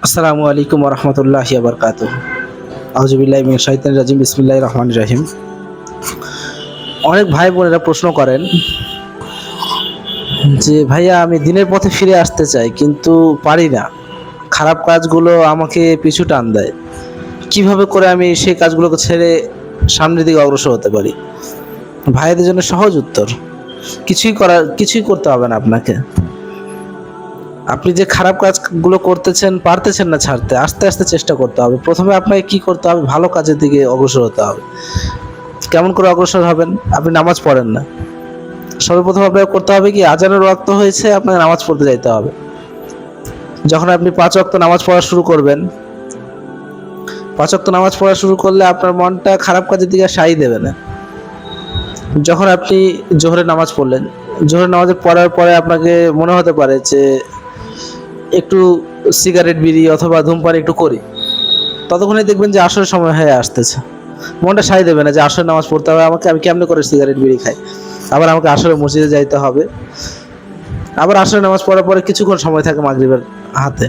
আসসালামু আলাইকুম ওয়া রাহমাতুল্লাহি ওয়া বারাকাতুহু। আউযু বিল্লাহি মিনাশ শাইতানির রাজিম। বিসমিল্লাহির রহমানির রহিম। অনেক ভাই বোনেরা প্রশ্ন করেন যে ভাইয়া আমি দিনের পথে ফিরে আসতে চাই কিন্তু পারি না। খারাপ কাজগুলো আমাকে পিছু টান দেয়। কিভাবে করে আমি সেই কাজগুলোকে ছেড়ে সামনের দিকে অগ্রসর হতে পারি? ভাইদের জন্য সহজ উত্তর, কিছুই করতে হবে না আপনাকে। আপনি যে খারাপ কাজগুলো করতেছেন, পারতেছেন না ছাড়তে, আস্তে আস্তে চেষ্টা করতে হবে। প্রথমে আপনাকে কি করতে হবে? ভালো কাজের দিকে অগ্রসর হতে হবে। কেমন করে অগ্রসর হবেন? আপনি নামাজ পড়েন না, সর্বপ্রথম আপনাকে করতে হবে কি, আজানের ওয়াক্ত হয়েছে, আপনাকে নামাজ পড়তে যাইতে হবে। যখন আপনি 5 ওয়াক্ত নামাজ পড়া শুরু করবেন, 5 ওয়াক্ত নামাজ পড়া শুরু করলে আপনার মনটা খারাপ কাজের দিকে সাই দেবে না। যখন আপনি জোহরের নামাজ পড়লেন, জোহরের নামাজে পড়ার পরে আপনাকে মনে হতে পারে যে একটু সিগারেট বিড়ি অথবা ধূমপান একটু করি, ততক্ষণে দেখবেন যে আসরের সময় হয়ে আসতেছে। মনটা সাই দেবে না যে আসরের নামাজ পড়তে হবে আমাকে, আমি কেমনে করে সিগারেট বিড়ি খাই, আবার আমাকে আসরে মসজিদে যাইতে হবে। আবার আসরের নামাজ পড়ার পরে কিছুক্ষণ সময় থাকে মাগরিবের হাতে।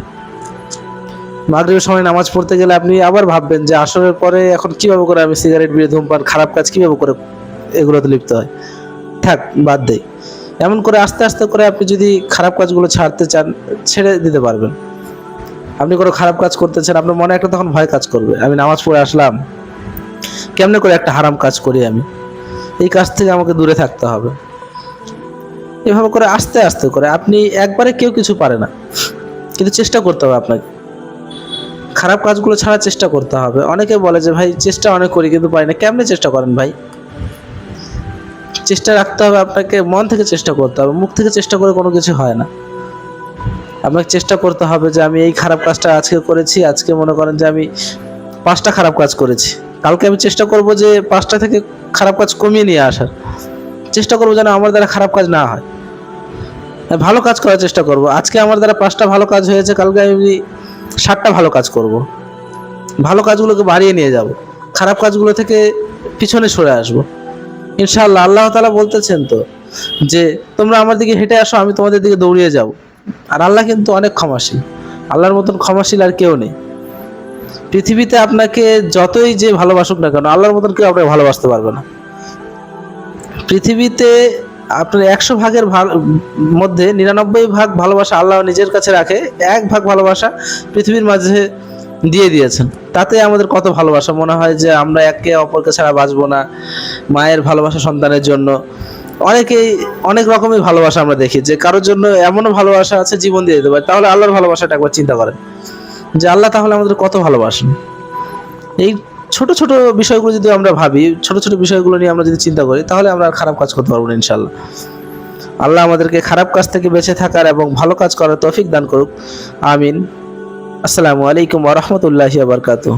মাগরিবের সময় নামাজ পড়তে গেলে আপনি আবার ভাববেন যে আসরের পরে এখন কিভাবে করে আমি সিগারেট বিড়ি ধূমপান খারাপ কাজ কিভাবে করে এগুলোতে লিপ্ত হয়, থাক বাদ দেই। এমন করে আস্তে আস্তে করে আপনি যদি খারাপ কাজগুলো ছাড়তে চান, ছেড়ে দিতে পারবেন। আপনি কোনো খারাপ কাজ করতেছেন, আপনার মনে একটা তখন ভয় কাজ করবে, আমি নামাজ পড়ে আসলাম, কেমনে করে একটা হারাম কাজ করি, আমি এই কাজ থেকে আমাকে দূরে থাকতে হবে। এভাবে করে আস্তে আস্তে করে, আপনি একবারে কেউ কিছু পারে না, কিন্তু চেষ্টা করতে হবে আপনাকে। খারাপ কাজগুলো ছাড়ার চেষ্টা করতে হবে। অনেকে বলে যে ভাই চেষ্টা অনেক করি কিন্তু পারি না। কেমনে চেষ্টা করেন ভাই? চেষ্টা রাখতে হবে আপনাকে, মন থেকে চেষ্টা করতে হবে, মুখ থেকে চেষ্টা করে কোনো কিছু হয় না। আপনাকে চেষ্টা করতে হবে যে আমি এই খারাপ কাজটা আজকে করেছি, আজকে মনে করেন যে আমি 5টা খারাপ কাজ করেছি, কালকে আমি চেষ্টা করব যে 5টা থেকে খারাপ কাজ কমিয়ে নিয়ে আসার চেষ্টা করবো, যেন আমার দ্বারা খারাপ কাজ না হয়। ভালো কাজ করার চেষ্টা করব। আজকে আমার দ্বারা 5টা ভালো কাজ হয়েছে, কালকে আমি 7টা ভালো কাজ করব। ভালো কাজগুলোকে বাড়িয়ে নিয়ে যাব, খারাপ কাজগুলো থেকে পিছনে সরে আসবো ইনশাআল্লাহ। আল্লাহ তাআলা বলতেছেন তো যে তোমরা আমার দিকে হেঁটে আসো, আমি তোমাদের দিকে দৌড়িয়ে যাব। আর আল্লাহ কিন্তু অনেক ক্ষমাশীল, আল্লাহর মতন ক্ষমাশীল আর কেউ নেই পৃথিবীতে। আপনাকে যতই যে ভালোবাসুক না কেন, আল্লাহর মতন কেউ আপনাকে ভালোবাসতে পারবে না পৃথিবীতে। আপনার 100 ভাগের মধ্যে 99 ভাগ ভালোবাসা আল্লাহ নিজের কাছে রাখে, 1 ভাগ ভালোবাসা পৃথিবীর মাঝে দিয়ে দিয়েছেন। তাতে আমাদের কত ভালোবাসা, মনে হয় যে আমরা একে অপরকে ছাড়া বাঁচবো না। মায়ের ভালোবাসা সন্তানের জন্য, অনেকেই অনেক রকমের ভালোবাসা আমরা দেখি, যে কারোর জন্য এমনও ভালোবাসা আছে জীবন দিয়ে দিতে পারে। তাহলে আল্লাহর ভালোবাসাটা একবার চিন্তা করেন যে আল্লাহ তাহলে আমাদের কত ভালোবাসেন। এই ছোট ছোট বিষয়গুলো যদি আমরা ভাবি, ছোট ছোট বিষয়গুলো নিয়ে আমরা যদি চিন্তা করি, তাহলে আমরা আর খারাপ কাজ করতে পারবো না ইনশাআল্লাহ। আল্লাহ আমাদেরকে খারাপ কাজ থেকে বেঁচে থাকার এবং ভালো কাজ করার তৌফিক দান করুক। আমিন। আসসালামু আলাইকুম ওয়া রাহমাতুল্লাহি ওয়া বারাকাতুহু।